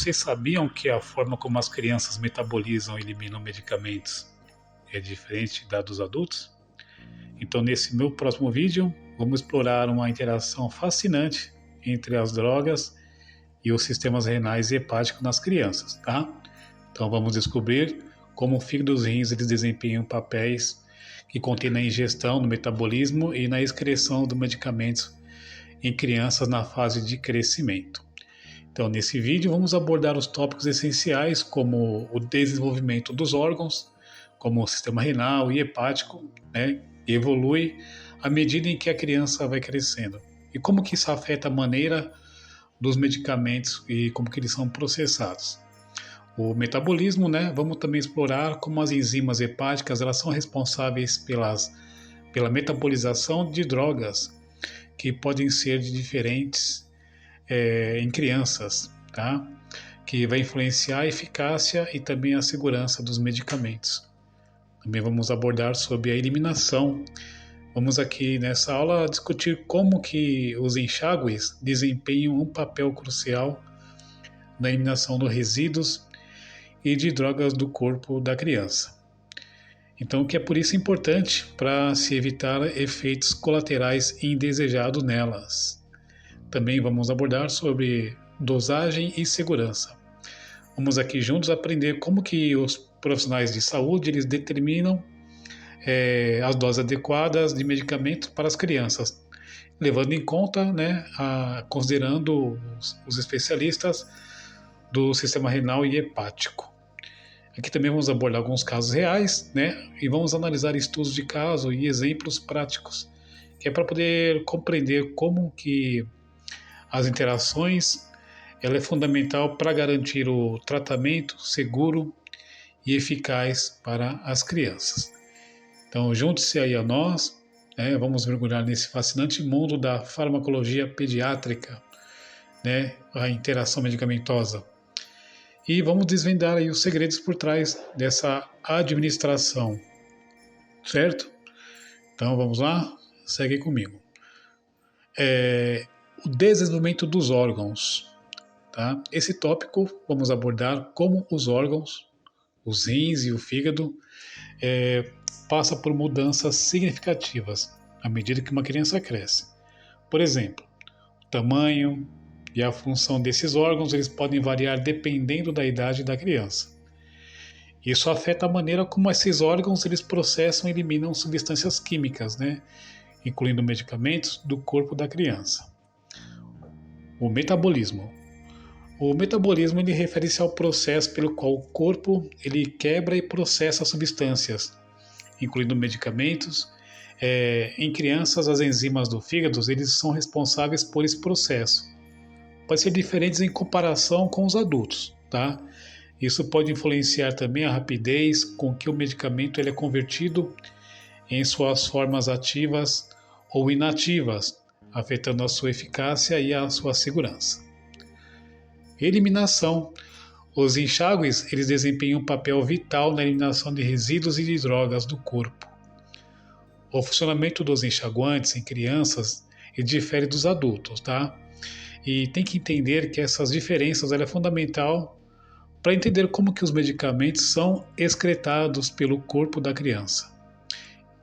Vocês sabiam que a forma como as crianças metabolizam e eliminam medicamentos é diferente da dos adultos? Então, nesse meu próximo vídeo, vamos explorar uma interação fascinante entre as drogas e os sistemas renais e hepáticos nas crianças, tá? Então, vamos descobrir como o fígado e os rins eles desempenham papéis que contêm na ingestão, no metabolismo e na excreção dos medicamentos em crianças na fase de crescimento. Então, nesse vídeo, vamos abordar os tópicos essenciais como o desenvolvimento dos órgãos, como o sistema renal e hepático, né, evolui à medida em que a criança vai crescendo. E como que isso afeta a maneira dos medicamentos e como que eles são processados. O metabolismo, né, vamos também explorar como as enzimas hepáticas elas são responsáveis pela metabolização de drogas que podem ser de diferentes em crianças, tá? Que vai influenciar a eficácia e também a segurança dos medicamentos. Também vamos abordar sobre a eliminação. Vamos aqui nessa aula discutir como que os enxágues desempenham um papel crucial na eliminação dos resíduos e de drogas do corpo da criança. Então, o que é por isso importante para se evitar efeitos colaterais indesejados nelas. Também vamos abordar sobre dosagem e segurança. Vamos aqui juntos aprender como que os profissionais de saúde eles determinam as doses adequadas de medicamento para as crianças, levando em conta, né, considerando os especialistas do sistema renal e hepático. Aqui também vamos abordar alguns casos reais, né, e vamos analisar estudos de caso e exemplos práticos, que é para poder compreender como que as interações ela é fundamental para garantir o tratamento seguro e eficaz para as crianças. Então, junte-se aí a nós, né, vamos mergulhar nesse fascinante mundo da farmacologia pediátrica, né, a interação medicamentosa. E vamos desvendar aí os segredos por trás dessa administração, certo? Então, vamos lá? Segue comigo. O desenvolvimento dos órgãos. Tá? Esse tópico vamos abordar como os órgãos, os rins e o fígado passa por mudanças significativas à medida que uma criança cresce. Por exemplo, o tamanho e a função desses órgãos eles podem variar dependendo da idade da criança. Isso afeta a maneira como esses órgãos eles processam e eliminam substâncias químicas, né? Incluindo medicamentos do corpo da criança. O metabolismo. O metabolismo ele refere-se ao processo pelo qual o corpo ele quebra e processa substâncias, incluindo medicamentos. Em crianças, as enzimas do fígado eles são responsáveis por esse processo. Pode ser diferentes em comparação com os adultos, tá? Isso pode influenciar também a rapidez com que o medicamento ele é convertido em suas formas ativas ou inativas, afetando a sua eficácia e a sua segurança. Eliminação. Os enxágues eles desempenham um papel vital na eliminação de resíduos e de drogas do corpo. O funcionamento dos enxaguantes em crianças ele difere dos adultos, tá? E tem que entender que essas diferenças ela é fundamental para entender como que os medicamentos são excretados pelo corpo da criança.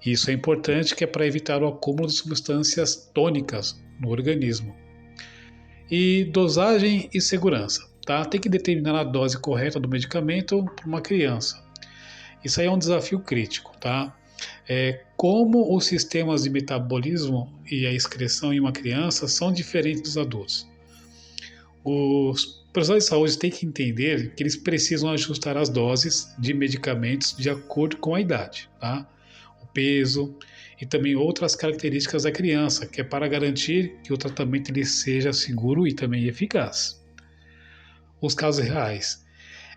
Isso é importante que é para evitar o acúmulo de substâncias tônicas no organismo. E dosagem e segurança, tá? Tem que determinar a dose correta do medicamento para uma criança. Isso aí é um desafio crítico, tá? Como os sistemas de metabolismo e a excreção em uma criança são diferentes dos adultos. Os profissionais de saúde têm que entender que eles precisam ajustar as doses de medicamentos de acordo com a idade, tá? O peso e também outras características da criança, que é para garantir que o tratamento ele seja seguro e também eficaz. Os casos reais.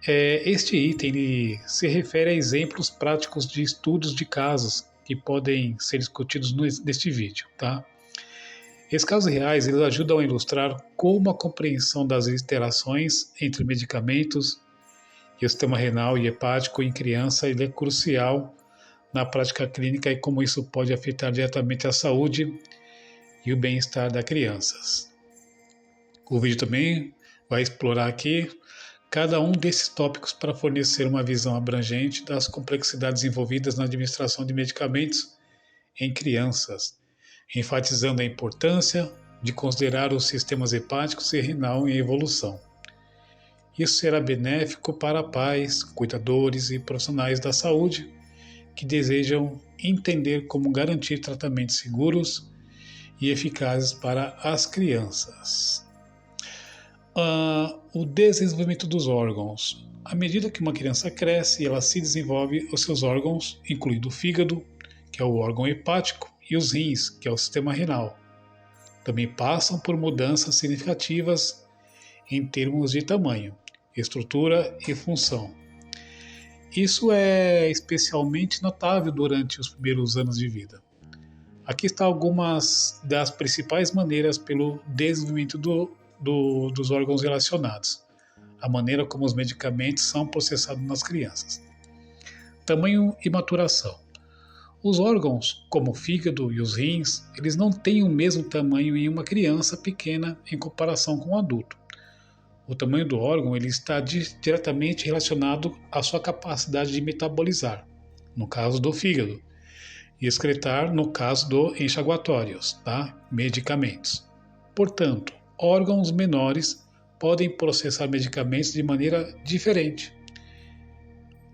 Este item ele se refere a exemplos práticos de estudos de casos que podem ser discutidos neste vídeo, tá? Esses casos reais eles ajudam a ilustrar como a compreensão das interações entre medicamentos e o sistema renal e hepático em criança ele é crucial na prática clínica e como isso pode afetar diretamente a saúde e o bem-estar das crianças. O vídeo também vai explorar aqui cada um desses tópicos para fornecer uma visão abrangente das complexidades envolvidas na administração de medicamentos em crianças, enfatizando a importância de considerar os sistemas hepáticos e renal em evolução. Isso será benéfico para pais, cuidadores e profissionais da saúde que desejam entender como garantir tratamentos seguros e eficazes para as crianças. O desenvolvimento dos órgãos. À medida que uma criança cresce, ela se desenvolve os seus órgãos, incluindo o fígado, que é o órgão hepático, e os rins, que é o sistema renal. Também passam por mudanças significativas em termos de tamanho, estrutura e função. Isso é especialmente notável durante os primeiros anos de vida. Aqui estão algumas das principais maneiras pelo desenvolvimento dos órgãos relacionados, a maneira como os medicamentos são processados nas crianças. Tamanho e maturação. Os órgãos, como o fígado e os rins, eles não têm o mesmo tamanho em uma criança pequena em comparação com um adulto. O tamanho do órgão ele está diretamente relacionado à sua capacidade de metabolizar, no caso do fígado, e excretar, no caso do enxaguatórios, tá? Medicamentos. Portanto, órgãos menores podem processar medicamentos de maneira diferente.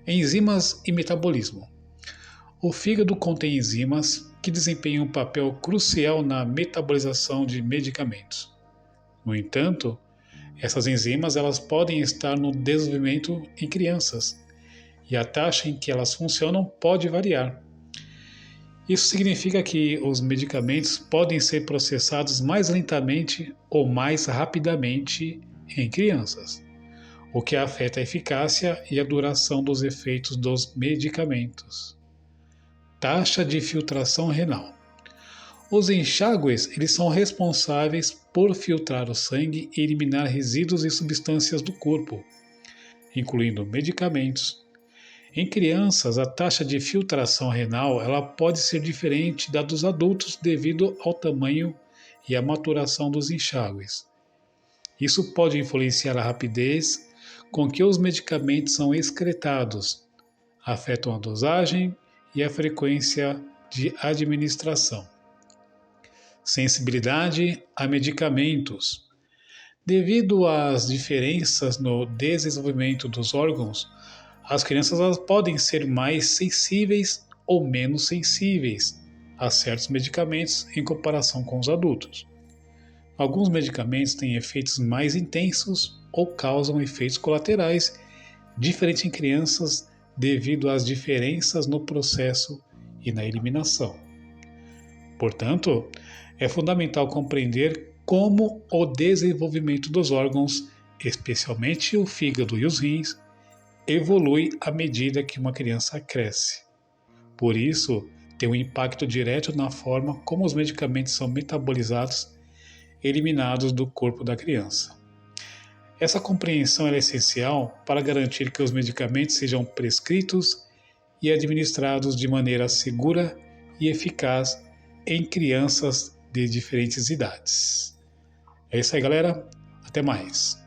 Enzimas e metabolismo. O fígado contém enzimas que desempenham um papel crucial na metabolização de medicamentos. No entanto, essas enzimas elas podem estar no desenvolvimento em crianças e a taxa em que elas funcionam pode variar. Isso significa que os medicamentos podem ser processados mais lentamente ou mais rapidamente em crianças, o que afeta a eficácia e a duração dos efeitos dos medicamentos. Taxa de filtração renal. Os enxágues eles são responsáveis por filtrar o sangue e eliminar resíduos e substâncias do corpo, incluindo medicamentos. Em crianças, a taxa de filtração renal ela pode ser diferente da dos adultos devido ao tamanho e à maturação dos enxágues. Isso pode influenciar a rapidez com que os medicamentos são excretados, afetam a dosagem e a frequência de administração. Sensibilidade a medicamentos. Devido às diferenças no desenvolvimento dos órgãos, as crianças elas podem ser mais sensíveis ou menos sensíveis a certos medicamentos em comparação com os adultos. Alguns medicamentos têm efeitos mais intensos ou causam efeitos colaterais diferentes em crianças devido às diferenças no processo e na eliminação. Portanto, é fundamental compreender como o desenvolvimento dos órgãos, especialmente o fígado e os rins, evolui à medida que uma criança cresce. Por isso, tem um impacto direto na forma como os medicamentos são metabolizados e eliminados do corpo da criança. Essa compreensão é essencial para garantir que os medicamentos sejam prescritos e administrados de maneira segura e eficaz em crianças de diferentes idades. É isso aí, galera. Até mais.